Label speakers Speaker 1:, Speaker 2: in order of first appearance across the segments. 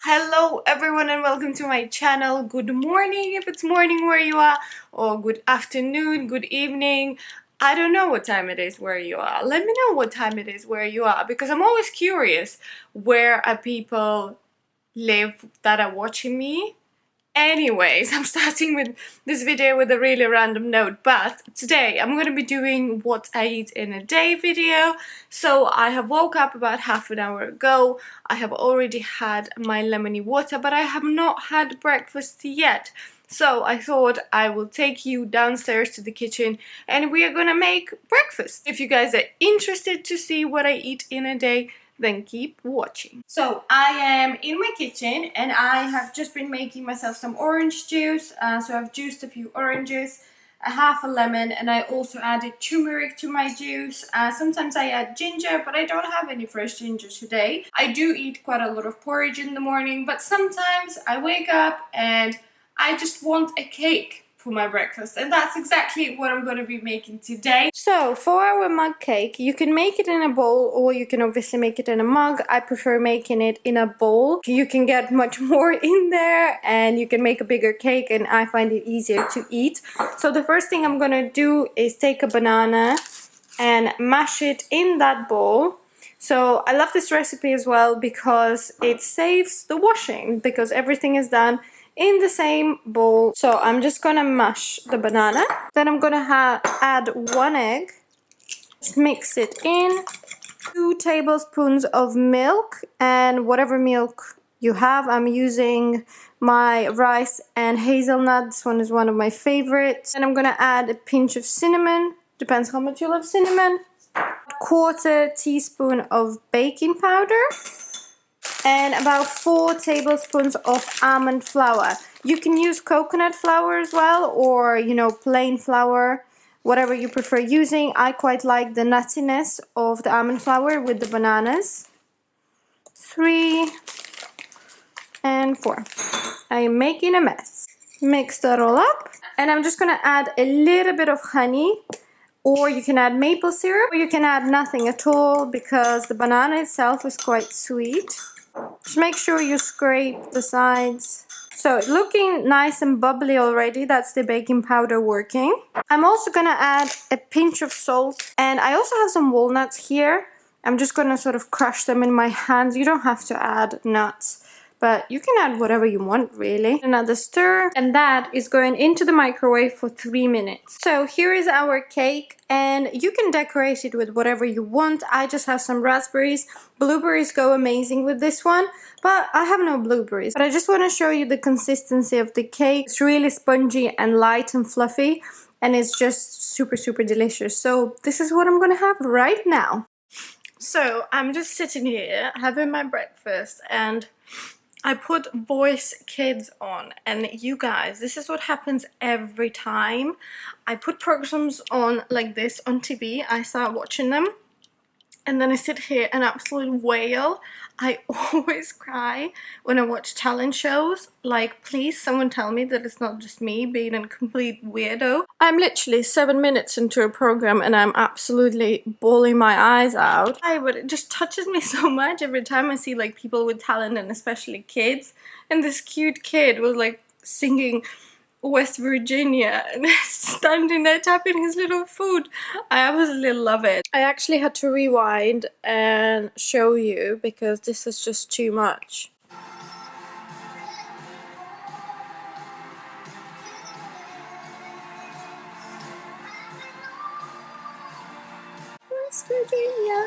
Speaker 1: Hello everyone and welcome to my channel. Good morning if it's morning where you are, or good afternoon, good evening. I don't know what time it is where you are. Let me know what time it is where you are, because I'm always curious where are people live that are watching me. Anyways, I'm starting with this video with a really random note, but today I'm going to be doing what I eat in a day video. So I have woke up about half an hour ago. I have already had my lemony water, but I have not had breakfast yet. So I thought I will take you downstairs to the kitchen and we are gonna make breakfast. If you guys are interested to see what I eat in a day, then keep watching. So I am in my kitchen and I have just been making myself some orange juice. So I've juiced a few oranges, a half a lemon, and I also added turmeric to my juice. Sometimes I add ginger, but I don't have any fresh ginger today. I do eat quite a lot of porridge in the morning, but sometimes I wake up and I just want a cake for my breakfast, and that's exactly what I'm going to be making today. So for our mug cake, you can make it in a bowl or you can obviously make it in a mug. I prefer making it in a bowl. You can get much more in there and you can make a bigger cake, and I find it easier to eat. So the first thing I'm going to do is take a banana and mash it in that bowl. So I love this recipe as well because it saves the washing, because everything is done in the same bowl. So I'm just gonna mash the banana. Then I'm gonna add 1 egg. Just mix it in. 2 tablespoons of milk, and whatever milk you have. I'm using my rice and hazelnut. This one is one of my favorites. And I'm gonna add a pinch of cinnamon. Depends how much you love cinnamon. 1/4 teaspoon of baking powder. And about 4 tablespoons of almond flour. You can use coconut flour as well, or plain flour, whatever you prefer using. I quite like the nuttiness of the almond flour with the bananas. 3 and 4. I am making a mess. Mix that all up, and I'm just gonna add a little bit of honey, or you can add maple syrup, or you can add nothing at all because the banana itself is quite sweet. Just make sure you scrape the sides. So it's looking nice and bubbly already. That's the baking powder working. I'm also gonna add a pinch of salt, and I also have some walnuts here. I'm just gonna sort of crush them in my hands. You don't have to add nuts, but you can add whatever you want really. Another stir, and that is going into the microwave for 3 minutes. So here is our cake, and you can decorate it with whatever you want. I just have some raspberries. Blueberries go amazing with this one, but I have no blueberries. But I just want to show you the consistency of the cake. It's really spongy and light and fluffy, and it's just super, super delicious. So this is what I'm gonna have right now. So I'm just sitting here having my breakfast, and I put Voice Kids on, and you guys, this is what happens every time. I put programs on like this on TV, I start watching them, and then I sit here and absolutely wail. I always cry when I watch talent shows. Like, please someone tell me that it's not just me being a complete weirdo. I'm literally 7 minutes into a program and I'm absolutely bawling my eyes out. But it just touches me so much every time I see like people with talent, and especially kids. And this cute kid was like singing West Virginia and standing there tapping his little foot. I absolutely love it. I actually had to rewind and show you because this is just too much. West Virginia.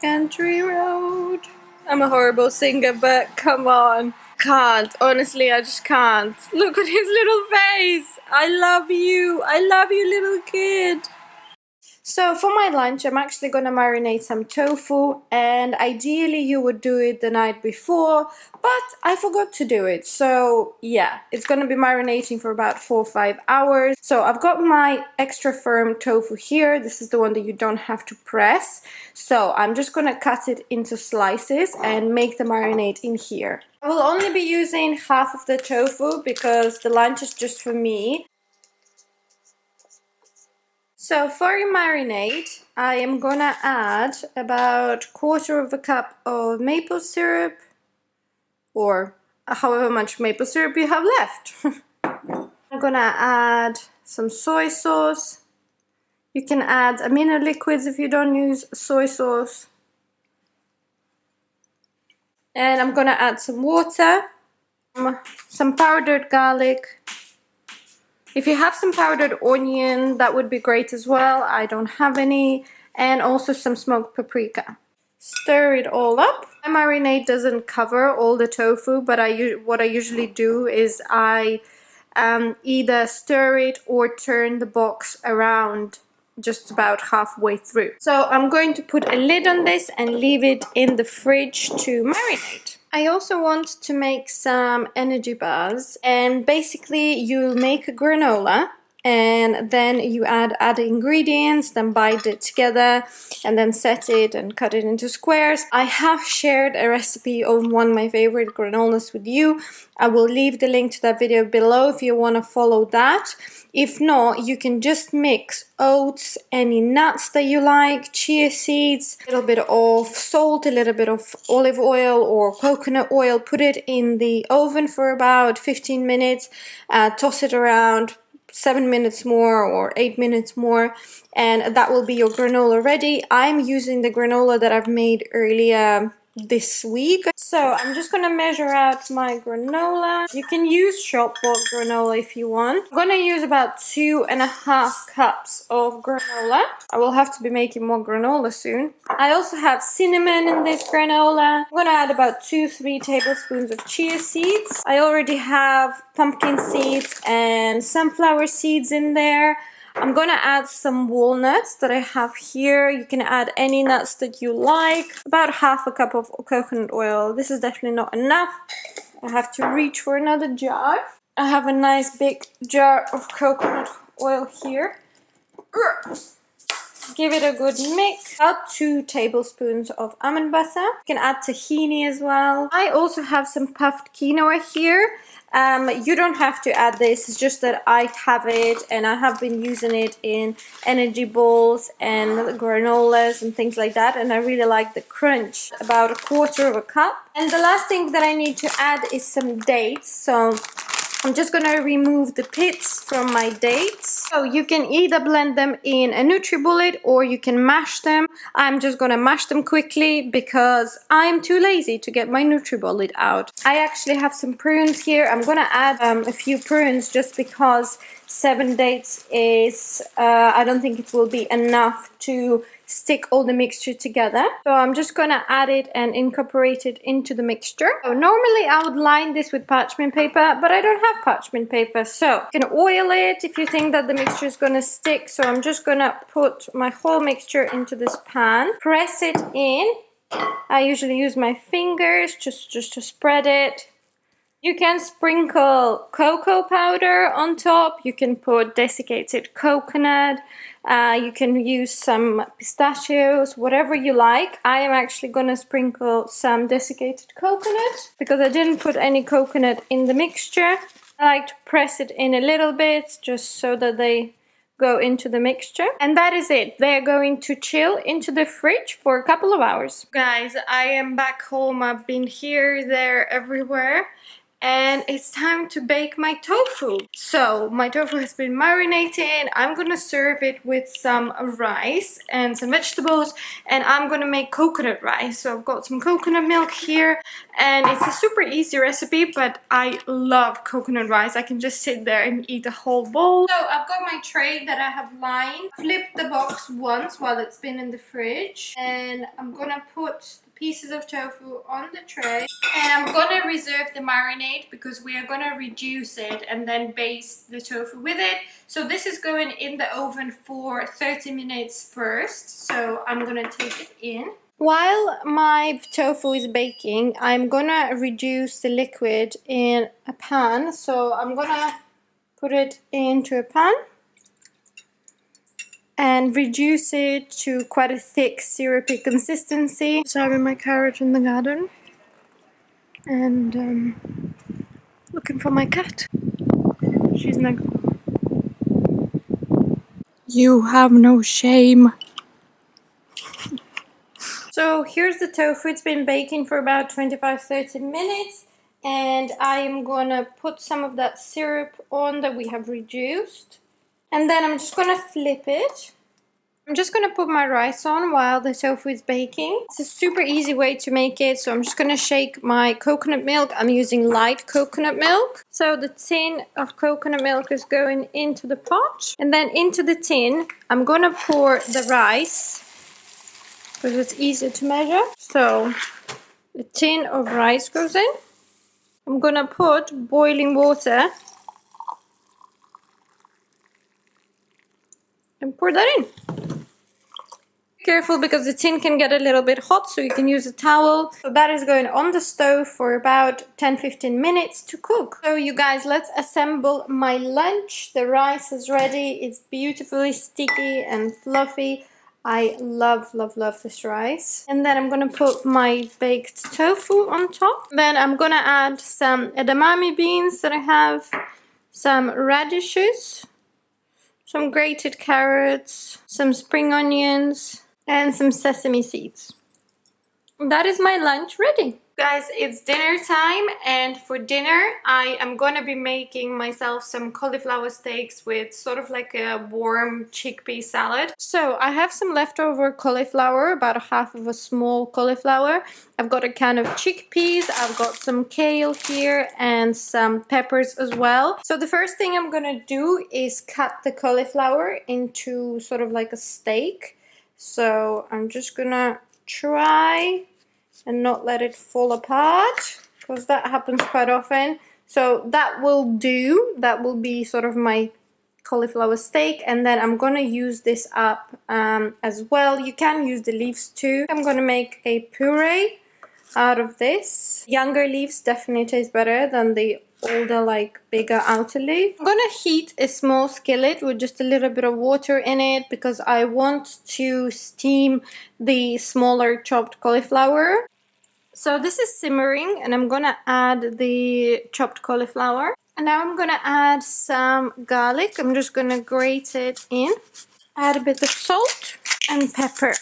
Speaker 1: Country road. I'm a horrible singer, but come on. Can't. Honestly, I just can't. Look at his little face. I love you. I love you, little kid. So for my lunch, I'm actually gonna marinate some tofu, and ideally you would do it the night before, but I forgot to do it. So yeah, it's gonna be marinating for about 4 or 5 hours. So I've got my extra firm tofu here. This is the one that you don't have to press. So I'm just gonna cut it into slices and make the marinade in here. I will only be using half of the tofu because the lunch is just for me. So for your marinade, I am gonna add about 1/4 cup of maple syrup, or however much maple syrup you have left. I'm gonna add some soy sauce. You can add amino liquids if you don't use soy sauce. And I'm gonna add some water, some powdered garlic. If you have some powdered onion, that would be great as well. I don't have any. And also some smoked paprika. Stir it all up. My marinade doesn't cover all the tofu, but what I usually do is I either stir it or turn the box around just about halfway through. So I'm going to put a lid on this and leave it in the fridge to marinate. I also want to make some energy bars, and basically you make a granola and then you add ingredients, then bind it together and then set it and cut it into squares. I have shared a recipe of one of my favorite granolas with you. I will leave the link to that video below if you want to follow that. If not, you can just mix oats, any nuts that you like, chia seeds, a little bit of salt, a little bit of olive oil or coconut oil, put it in the oven for about 15 minutes, toss it around 7 minutes more or 8 minutes more, and that will be your granola ready. I'm using the granola that I've made earlier this week. So I'm just gonna measure out my granola. You can use shop bought granola if you want. I'm gonna use about 2.5 cups of granola. I will have to be making more granola soon. I also have cinnamon in this granola. I'm gonna add about 2-3 tablespoons of chia seeds. I already have pumpkin seeds and sunflower seeds in there. I'm gonna add some walnuts that I have here. You can add any nuts that you like. About 1/2 cup of coconut oil. This is definitely not enough. I have to reach for another jar. I have a nice big jar of coconut oil here. Give it a good mix. About 2 tablespoons of almond butter. You can add tahini as well. I also have some puffed quinoa here. You don't have to add this, it's just that I have it and I have been using it in energy balls and granolas and things like that, and I really like the crunch. About 1/4 cup. And the last thing that I need to add is some dates. So I'm just gonna remove the pits from my dates. So you can either blend them in a NutriBullet or you can mash them. I'm just gonna mash them quickly because I'm too lazy to get my NutriBullet out. I actually have some prunes here. I'm gonna add a few prunes just because 7 dates is, I don't think it will be enough to stick all the mixture together. So I'm just gonna add it and incorporate it into the mixture. So normally I would line this with parchment paper, but I don't have parchment paper. So you can oil it if you think that the mixture is gonna stick. So I'm just gonna put my whole mixture into this pan, press it in. I usually use my fingers just to spread it. You can sprinkle cocoa powder on top. You can put desiccated coconut. You can use some pistachios, whatever you like. I am actually gonna sprinkle some desiccated coconut because I didn't put any coconut in the mixture. I like to press it in a little bit just so that they go into the mixture. And that is it. They're going to chill into the fridge for a couple of hours. Guys, I am back home. I've been here, there, everywhere. And it's time to bake my tofu. So my tofu has been marinated. I'm gonna serve it with some rice and some vegetables, and I'm gonna make coconut rice. So I've got some coconut milk here, and it's a super easy recipe, but I love coconut rice. I can just sit there and eat a whole bowl. So I've got my tray that I have lined. Flipped the box once while it's been in the fridge, and I'm gonna put pieces of tofu on the tray, and I'm gonna reserve the marinade because we are gonna reduce it and then baste the tofu with it. So this is going in the oven for 30 minutes first, so I'm gonna take it in. While my tofu is baking, I'm gonna reduce the liquid in a pan. So I'm gonna put it into a pan and reduce it to quite a thick syrupy consistency. So having my carrot in the garden and looking for my cat. She's next. You have no shame. So here's the tofu. It's been baking for about 25-30 minutes. And I am gonna put some of that syrup on that we have reduced. And then I'm just gonna flip it. I'm just gonna put my rice on while the tofu is baking. It's a super easy way to make it. So I'm just gonna shake my coconut milk. I'm using light coconut milk. So the tin of coconut milk is going into the pot. And then into the tin, I'm gonna pour the rice because it's easier to measure. So the tin of rice goes in. I'm gonna put boiling water and pour that in. Careful because the tin can get a little bit hot, so you can use a towel. So that is going on the stove for about 10-15 minutes to cook. So you guys, let's assemble my lunch. The rice is ready. It's beautifully sticky and fluffy. I love, love, love this rice. And then I'm gonna put my baked tofu on top. Then I'm gonna add some edamame beans that I have, some radishes, some grated carrots, some spring onions, and some sesame seeds. That is my lunch ready. Guys, it's dinner time, and for dinner I am gonna be making myself some cauliflower steaks with sort of like a warm chickpea salad. So I have some leftover cauliflower, about half of a small cauliflower. I've got a can of chickpeas, I've got some kale here and some peppers as well. So the first thing I'm gonna do is cut the cauliflower into sort of like a steak. So I'm just gonna try and not let it fall apart, because that happens quite often. So that will do. That will be sort of my cauliflower steak, and then I'm gonna use this up as well. You can use the leaves too. I'm gonna make a puree out of this. Younger leaves definitely taste better than the older, like bigger outer leaf. I'm gonna heat a small skillet with just a little bit of water in it because I want to steam the smaller chopped cauliflower. So this is simmering, and I'm gonna add the chopped cauliflower. And now I'm gonna add some garlic. I'm just gonna grate it in. Add a bit of salt and pepper.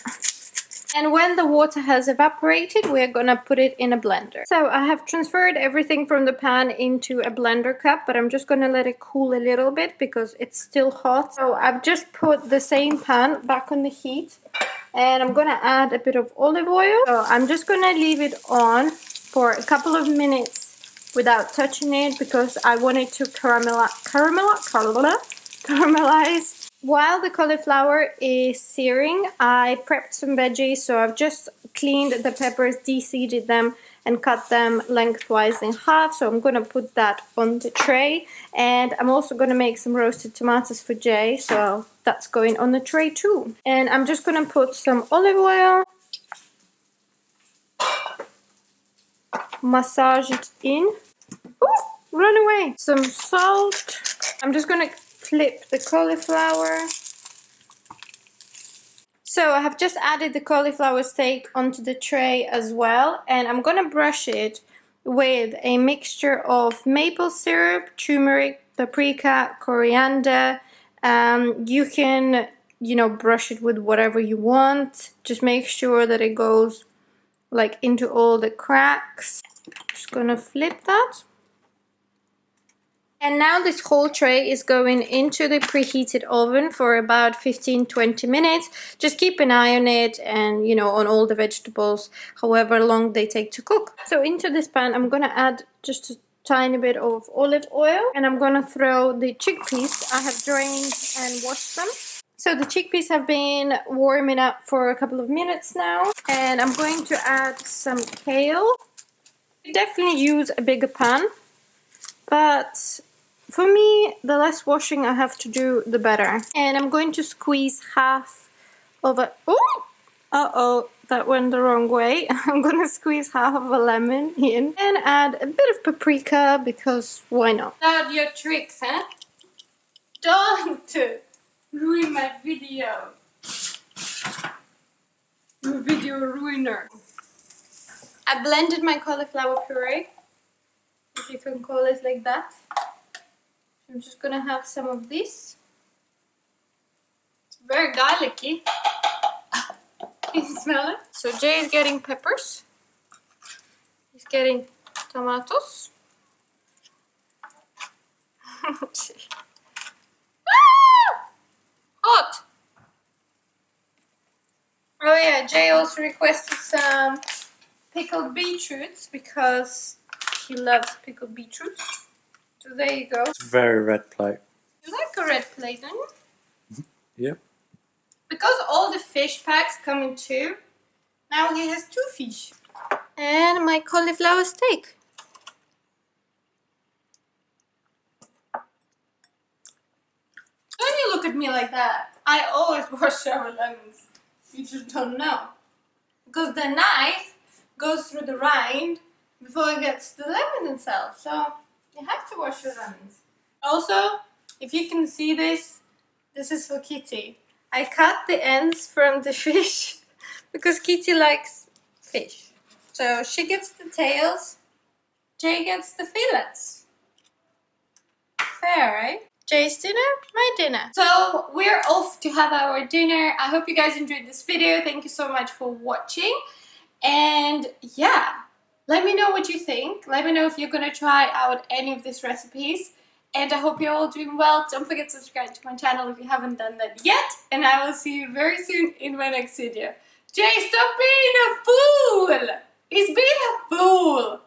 Speaker 1: And when the water has evaporated, we're gonna put it in a blender. So I have transferred everything from the pan into a blender cup, but I'm just gonna let it cool a little bit because it's still hot. So I've just put the same pan back on the heat, and I'm gonna add a bit of olive oil. So I'm just gonna leave it on for a couple of minutes without touching it because I want it to caramelize. While the cauliflower is searing, I prepped some veggies. So I've just cleaned the peppers, de-seeded them, and cut them lengthwise in half. So I'm gonna put that on the tray. And I'm also gonna make some roasted tomatoes for Jay. So that's going on the tray too. And I'm just gonna put some olive oil, massage it in. Ooh, run away. Some salt. I'm just gonna flip the cauliflower. So I have just added the cauliflower steak onto the tray as well, and I'm gonna brush it with a mixture of maple syrup, turmeric, paprika, coriander. You can, brush it with whatever you want. Just make sure that it goes like into all the cracks. Just gonna flip that. And now this whole tray is going into the preheated oven for about 15-20 minutes. Just keep an eye on it and, on all the vegetables, however long they take to cook. So into this pan, I'm gonna add just a tiny bit of olive oil, and I'm gonna throw the chickpeas. I have drained and washed them. So the chickpeas have been warming up for a couple of minutes now, and I'm going to add some kale. You definitely use a bigger pan, but for me, the less washing I have to do, the better. And I'm going to squeeze half of a... Oh! Uh-oh, that went the wrong way. I'm gonna squeeze half of a lemon in and add a bit of paprika because why not? Not your tricks, huh? Don't ruin my video. You video ruiner. I blended my cauliflower puree, if you can call it like that. I'm just gonna have some of this. Very garlicky. Can you smell it? So Jay is getting peppers. He's getting tomatoes. Hot! Oh yeah, Jay also requested some pickled beetroots because he loves pickled beetroots. So there you go.
Speaker 2: It's a very red plate.
Speaker 1: You like a red plate, don't you?
Speaker 2: Yep.
Speaker 1: Because all the fish packs come in two, now he has two fish. And my cauliflower steak. Don't you look at me like that? I always wash our lemons. You just don't know. Because the knife goes through the rind before it gets to the lemon itself. So you have to wash your lemons. Also, if you can see this, this is for Kitty. I cut the ends from the fish because Kitty likes fish. So she gets the tails, Jay gets the fillets. Fair, right? Jay's dinner, my dinner. So we're off to have our dinner. I hope you guys enjoyed this video. Thank you so much for watching. And yeah, let me know what you think. Let me know if you're gonna try out any of these recipes. And I hope you're all doing well. Don't forget to subscribe to my channel if you haven't done that yet. And I will see you very soon in my next video. Jay, stop being a fool! He's being a fool!